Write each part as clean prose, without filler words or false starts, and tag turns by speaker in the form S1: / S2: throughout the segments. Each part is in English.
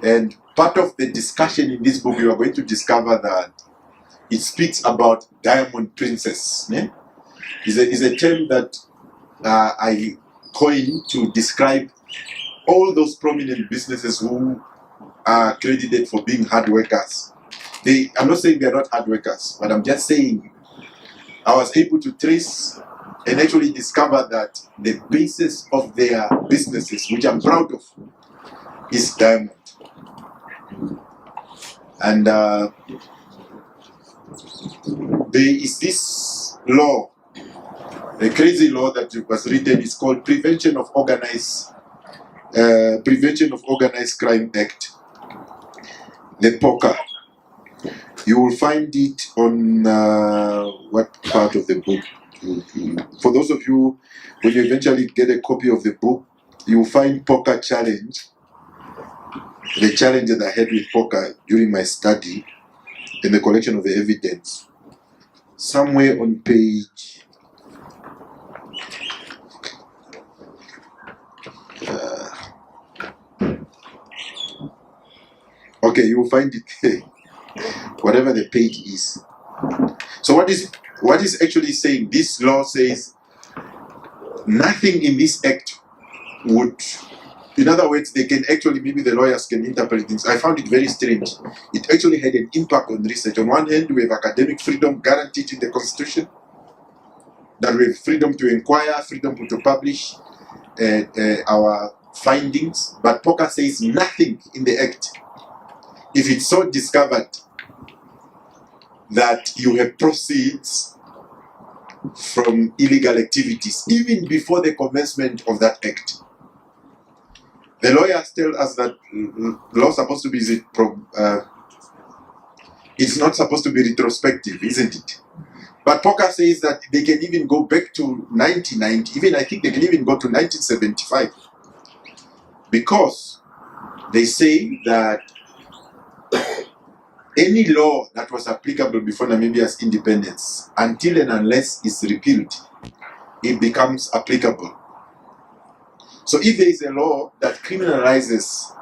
S1: And part of the discussion in this book, you are going to discover that it speaks about diamond princess. Yeah? Is a term that I coined to describe all those prominent businesses who are credited for being hard workers. I'm not saying they're not hard workers, but I'm just saying I was able to trace and actually discover that the basis of their businesses, which I'm proud of, is diamond. And there is this law, a crazy law that was written. It's called Prevention of Organized Crime Act, the POCA. You will find it on what part of the book? For those of you, when you eventually get a copy of the book, you will find POCA challenge, the challenge that I had with POCA during my study and the collection of the evidence. Somewhere on page okay, you will find it there, whatever the page is. So what is actually saying? This law says nothing in this act would, in other words, they can actually, maybe the lawyers can interpret things. I found it very strange. It actually had an impact on research. On one hand, we have academic freedom guaranteed in the Constitution, that we have freedom to inquire, freedom to publish our findings, but POCA says nothing in the act. If it's so discovered that you have proceeds from illegal activities, even before the commencement of that act. The lawyers tell us that law is supposed to be, it's not supposed to be retrospective, isn't it? But POCA says that they can even go back to 1990, even I think they can even go to 1975, because they say that any law that was applicable before Namibia's independence, until and unless it's repealed, it becomes applicable. So if there is a law that criminalizes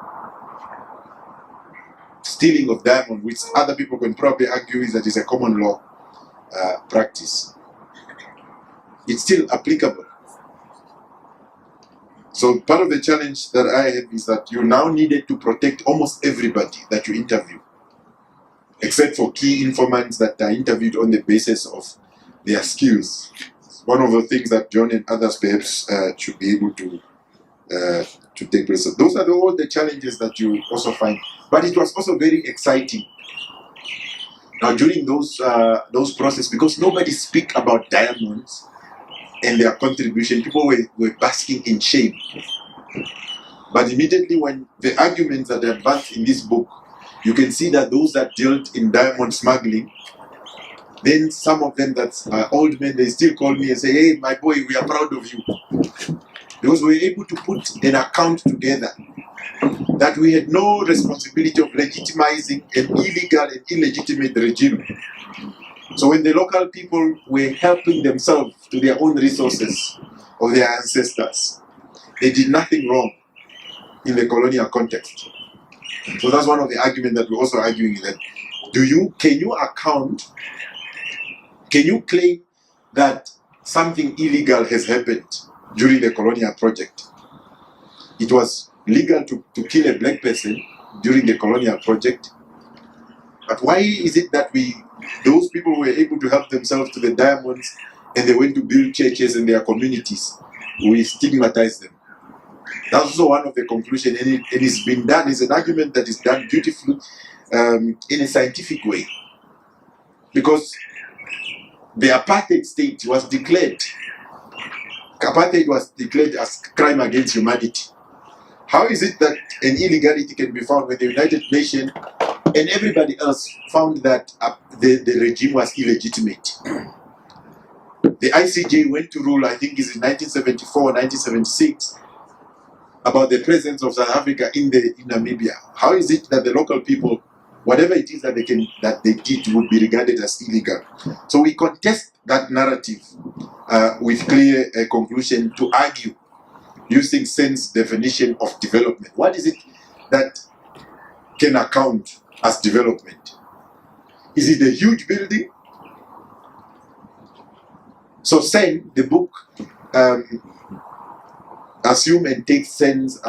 S1: stealing of diamond, which other people can probably argue is that it's a common law practice, it's still applicable. So part of the challenge that I have is that you now needed to protect almost everybody that you interview, except for key informants that are interviewed on the basis of their skills. One of the things that John and others perhaps should be able to take place. So those are all the challenges that you also find. But it was also very exciting. Now during those processes, because nobody speak about diamonds and their contribution, people were basking in shame. But immediately when the arguments that are advanced in this book, you can see that those that dealt in diamond smuggling, then some of them that's old men, they still call me and say, hey, my boy, we are proud of you. Because we were able to put an account together that we had no responsibility of legitimizing an illegal and illegitimate regime. So when the local people were helping themselves to their own resources of their ancestors, they did nothing wrong in the colonial context. So that's one of the arguments that we're also arguing, that can you claim that something illegal has happened during the colonial project? It was legal to kill a black person during the colonial project. But why is it that those people were able to help themselves to the diamonds and they went to build churches in their communities? We stigmatize them. That's also one of the conclusions, and it's been done. It's an argument that is done beautifully in a scientific way. Because the apartheid state was declared. Apartheid was declared as crime against humanity. How is it that an illegality can be found when the United Nations and everybody else found that the regime was illegitimate? The ICJ went to rule, I think it's in 1974 or 1976, about the presence of South Africa in Namibia. How is it that the local people, whatever it is that they did, would be regarded as illegal? So we contest that narrative with clear conclusion to argue using sense definition of development. What is it that can account as development? Is it a huge building? So Sen, the book, assume and take sense,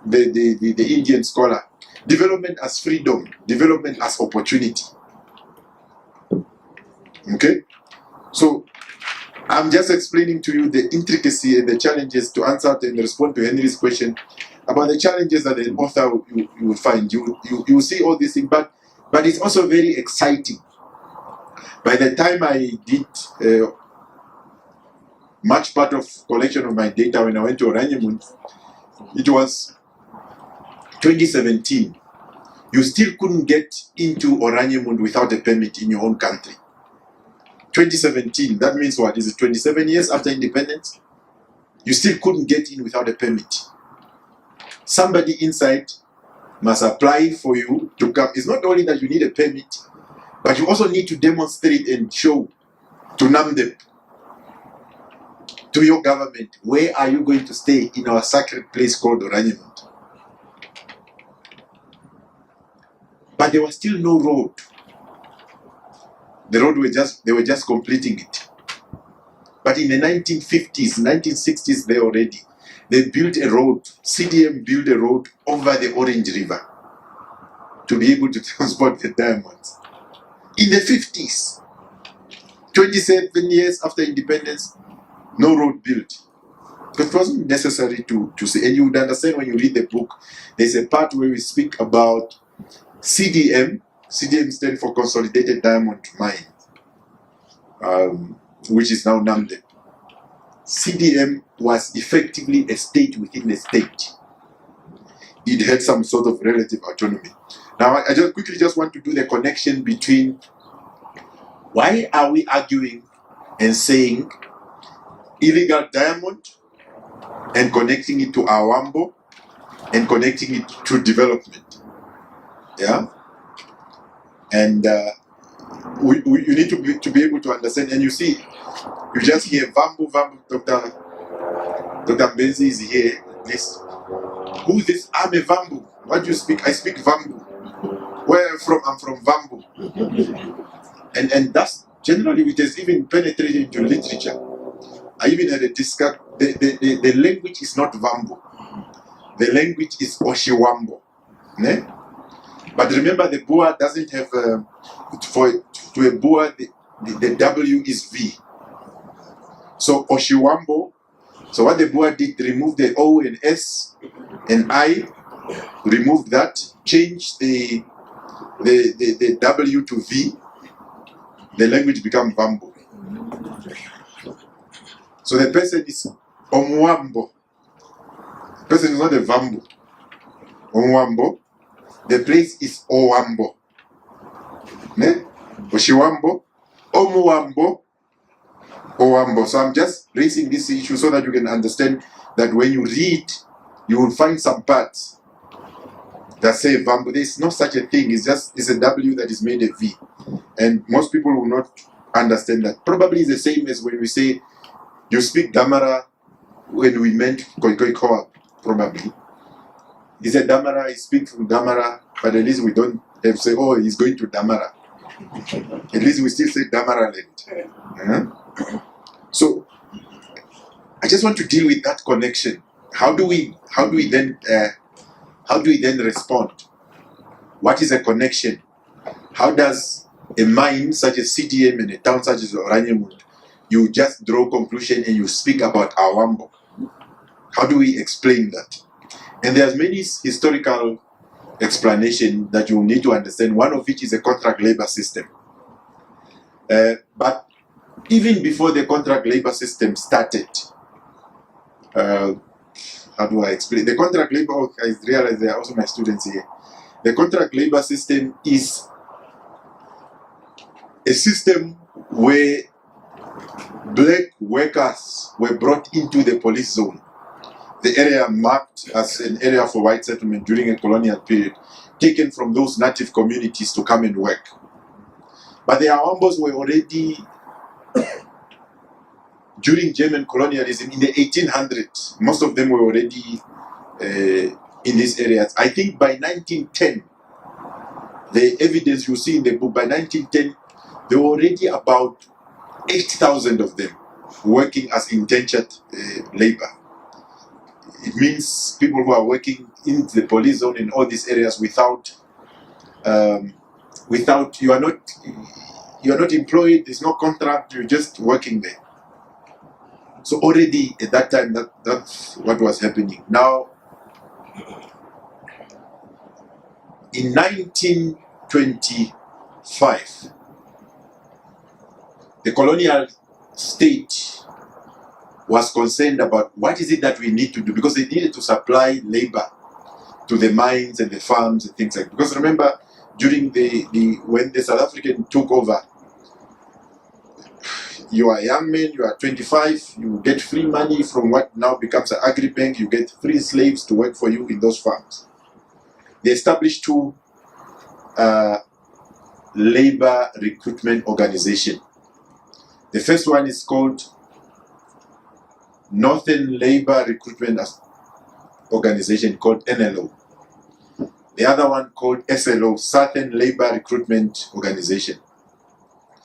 S1: the Indian scholar, development as freedom, development as opportunity. Okay? So I'm just explaining to you the intricacy and the challenges to answer and respond to Henry's question about the challenges that the author you will find. You will see all these things, but it's also very exciting. By the time I did much part of collection of my data when I went to Oranjemund, it was 2017. You still couldn't get into Oranjemund without a permit in your own country. 2017, that means what? Is it 27 years after independence? You still couldn't get in without a permit. Somebody inside must apply for you to come. It's not only that you need a permit, but you also need to demonstrate and show to Namdeb, to your government, where are you going to stay in our sacred place called Oranjemund. But there was still no road. The road they were just completing it. But in the 1950s, 1960s, they built a road. CDM built a road over the Orange River to be able to transport the diamonds. In the 50s, 27 years after independence, no road built. Because it wasn't necessary to see. And you would understand when you read the book, there's a part where we speak about CDM. CDM stands for Consolidated Diamond Mines, which is now Namdeb. CDM was effectively a state within a state. It had some sort of relative autonomy. Now, I just quickly want to do the connection between why are we arguing and saying illegal diamond and connecting it to Aawambo and connecting it to development. Yeah? And you need to be able to understand. And you see, you just hear Vambo, Dr. Benzi is here. This, who is this? I'm a Vambo. What do you speak? I speak Vambo. Where I'm from? I'm from Vambo. And that's generally, it has even penetrated into literature. I even had a discussion. The language is not Vambo. The language is Oshiwambo. Ne? But remember, the Boer doesn't have, to a Boer, the W is V. So Oshiwambo, so what the Boer did, remove the O and S and I, remove that, change the W to V, the language becomes Vambo. So the person is Omwambo. The person is not a Vambo. Omwambo. The place is Aawambo. Ne? Oshiwambo, Omuwambo, Aawambo. So I'm just raising this issue so that you can understand that when you read, you will find some parts that say Vambo. There is no such a thing. It's a W that is made a V. And most people will not understand that. Probably it's the same as when we say you speak Damara when we meant Koikoikoa, probably. He said Damara, he speaks from Damara, but at least we don't have to say, oh, he's going to Damara. At least we still say Damara land. So I just want to deal with that connection. How do we then respond? What is a connection? How does a mine such as CDM and a town such as Oranjemund, you just draw conclusion and you speak about Aawambo? How do we explain that? And there's many historical explanations that you need to understand, one of which is a contract labor system. But even before the contract labor system started, how do I explain? The contract labor, I realize there are also my students here. The contract labor system is a system where black workers were brought into the police zone, the area marked as an area for white settlement during a colonial period, taken from those native communities to come and work. But the Aawambos were already, during German colonialism in the 1800s, most of them were already in these areas. I think by 1910, The evidence you see in the book, by 1910, there were already about 8,000 of them working as indentured labor. It means people who are working in the police zone in all these areas without you are not employed. There's no contract. You're just working there. So already at that time, that's what was happening. Now, in 1925, the colonial state was concerned about what is it that we need to do, because they needed to supply labor to the mines and the farms and things like that. Because remember, during when the South African took over, you are a young man, you are 25, you get free money from what now becomes an agri-bank, you get free slaves to work for you in those farms. They established two labor recruitment organizations. The first one is called Northern Labor Recruitment Organization, called NLO. The other one called SLO, Southern Labor Recruitment Organization.